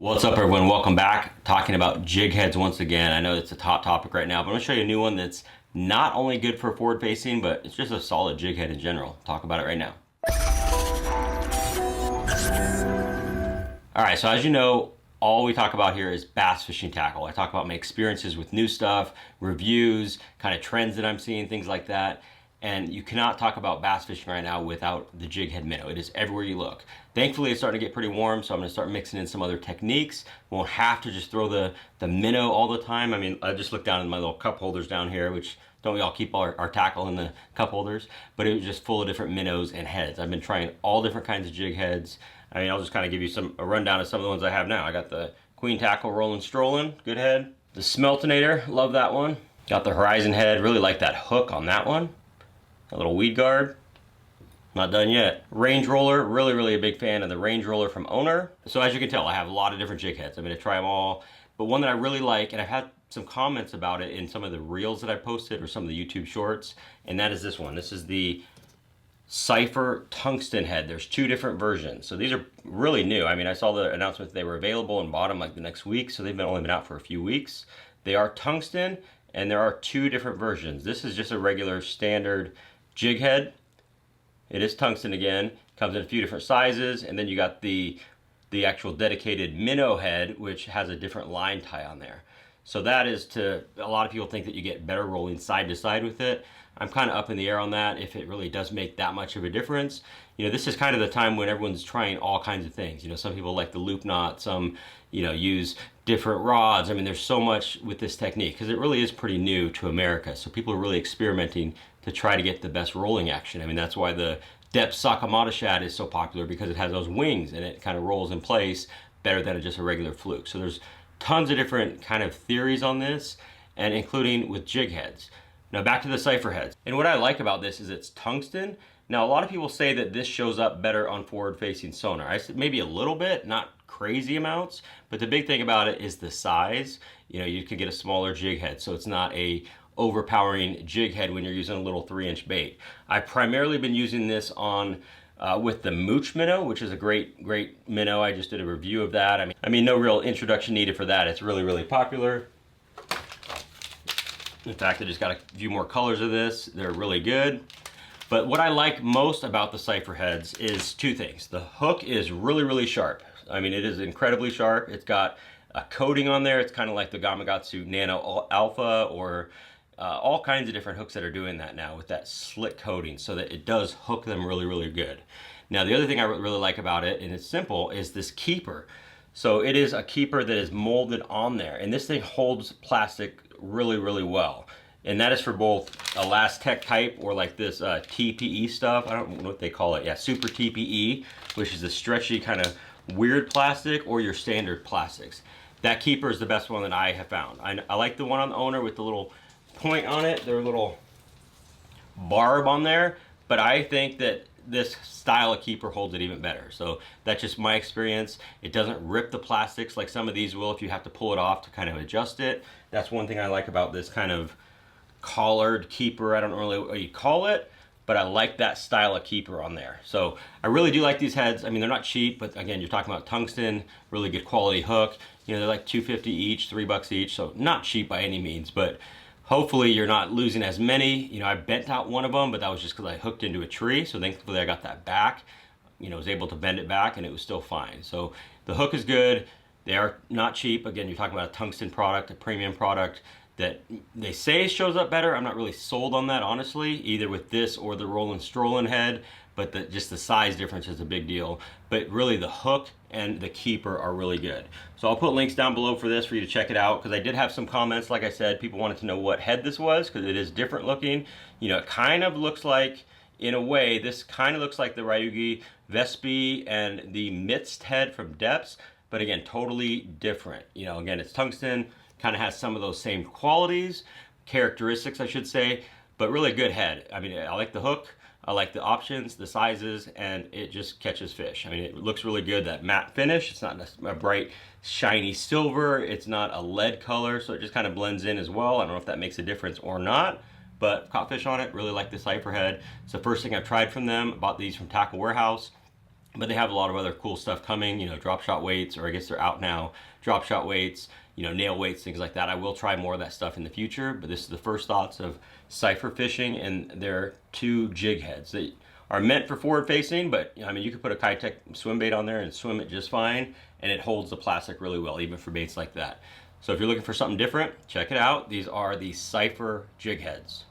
What's up, everyone? Welcome back. Talking about jig heads once again. I know it's a top topic right now, but I'm going to show you a new one that's not only good for forward facing, but it's just a solid jig head in general. Talk about it right now. All right, so as you know, all we talk about here is bass fishing tackle. I talk about my experiences with new stuff, reviews, kind of trends that I'm seeing, things like that. And you cannot talk about bass fishing right now without the jig head minnow. It is everywhere you look. Thankfully, it's starting to get pretty warm, so I'm gonna start mixing in some other techniques. Won't have to just throw the minnow all the time. I mean, I just looked down in my little cup holders down here, which don't we all keep our tackle in the cup holders? But it was just full of different minnows and heads. I've been trying all different kinds of jig heads. I mean, I'll just kind of give you a rundown of some of the ones I have now. I got the Queen Tackle Rollin' Strollin', good head. The Smeltinator, love that one. Got the Horizon head, really like that hook on that one. A little weed guard. Not done yet. Range roller, really a big fan of the range roller from Sonar. So as you can tell, I have a lot of different jig heads. I'm gonna try them all. But one that I really like, and I've had some comments about it in some of the reels that I posted or some of the YouTube shorts, and that is this one. This is the Cipher tungsten head. There's two different versions. So these are really new. I mean, I saw the announcement that they were available and bought them like the next week. So they've only been out for a few weeks. They are tungsten, and there are two different versions. This is just a regular standard jig head. It is tungsten again, comes in a few different sizes, and then you got the actual dedicated minnow head, which has a different line tie on there. So that is to, a lot of people think that you get better rolling side to side with it. I'm kind of up in the air on that, if it really does make that much of a difference. You know, this is kind of the time when everyone's trying all kinds of things. You know, some people like the loop knot, some, you know, use different rods. I mean, there's so much with this technique because it really is pretty new to America. So people are really experimenting to try to get the best rolling action. I mean, that's why the depth Sakamata shad is so popular, because it has those wings and it kind of rolls in place better than just a regular fluke. So there's tons of different kind of theories on this, and including with jig heads. Now back to the Cipher heads. And what I like about this is it's tungsten. Now a lot of people say that this shows up better on forward facing sonar. I said maybe a little bit, not crazy amounts, but the big thing about it is the size. You know, you could get a smaller jig head, so it's not a overpowering jig head when you're using a little 3-inch bait. I've primarily been using this on with the mooch minnow, which is a great minnow. I just did a review of that. I mean, no real introduction needed for that. It's really popular. In fact, I just got a few more colors of this. They're really good. But what I like most about the Cipher heads is two things. The hook is really sharp. I mean, it is incredibly sharp. It's got a coating on there. It's kind of like the Gamakatsu Nano Alpha, or all kinds of different hooks that are doing that now with that slick coating, so that it does hook them really good. Now, the other thing I really like about it, and it's simple, is this keeper. So it is a keeper that is molded on there, and this thing holds plastic really well. And that is for both Elastec type, or like this TPE stuff. I don't know what they call it. Yeah, Super TPE, which is a stretchy kind of weird plastic, or your standard plastics. That keeper is the best one that I have found. I like the one on the Sonar with the little point on it, their little barb on there, but I think that this style of keeper holds it even better. So that's just my experience. It doesn't rip the plastics like some of these will if you have to pull it off to kind of adjust it. That's one thing I like about this kind of collared keeper. I don't know really what you call it, but I like that style of keeper on there. So I really do like these heads. I mean, they're not cheap, but again, you're talking about tungsten, really good quality hook. You know, they're like $2.50 each, $3 each, so not cheap by any means, but hopefully you're not losing as many. You know, I bent out one of them, but that was just because I hooked into a tree. So thankfully I got that back. You know, was able to bend it back and it was still fine. So the hook is good. They are not cheap. Again, you're talking about a tungsten product, a premium product that they say shows up better. I'm not really sold on that, honestly, either with this or the Rollin' Strollin' head, but just the size difference is a big deal. But really the hook and the keeper are really good. So I'll put links down below for this for you to check it out, because I did have some comments. Like I said, people wanted to know what head this was, because it is different looking. You know, it kind of looks like, in a way, this kind of looks like the Ryugi Vespi and the Mitst head from Depths, but again, totally different. You know, again, it's tungsten, kind of has some of those same qualities, characteristics, I should say, but really good head. I mean, I like the hook, I like the options, the sizes, and it just catches fish. I mean, it looks really good, that matte finish. It's not a bright, shiny silver. It's not a lead color, so it just kind of blends in as well. I don't know if that makes a difference or not, but caught fish on it. Really like the Cipher head. It's the first thing I've tried from them. Bought these from Tackle Warehouse. But they have a lot of other cool stuff coming, drop shot weights, or I guess they're out now, drop shot weights, nail weights, things like that. I will try more of that stuff in the future, but this is the first thoughts of Cipher fishing, and they're 2 jig heads. They are meant for forward facing, but I mean, you could put a Kitech swim bait on there and swim it just fine, and it holds the plastic really well, even for baits like that. So if you're looking for something different, check it out. These are the Cipher jig heads.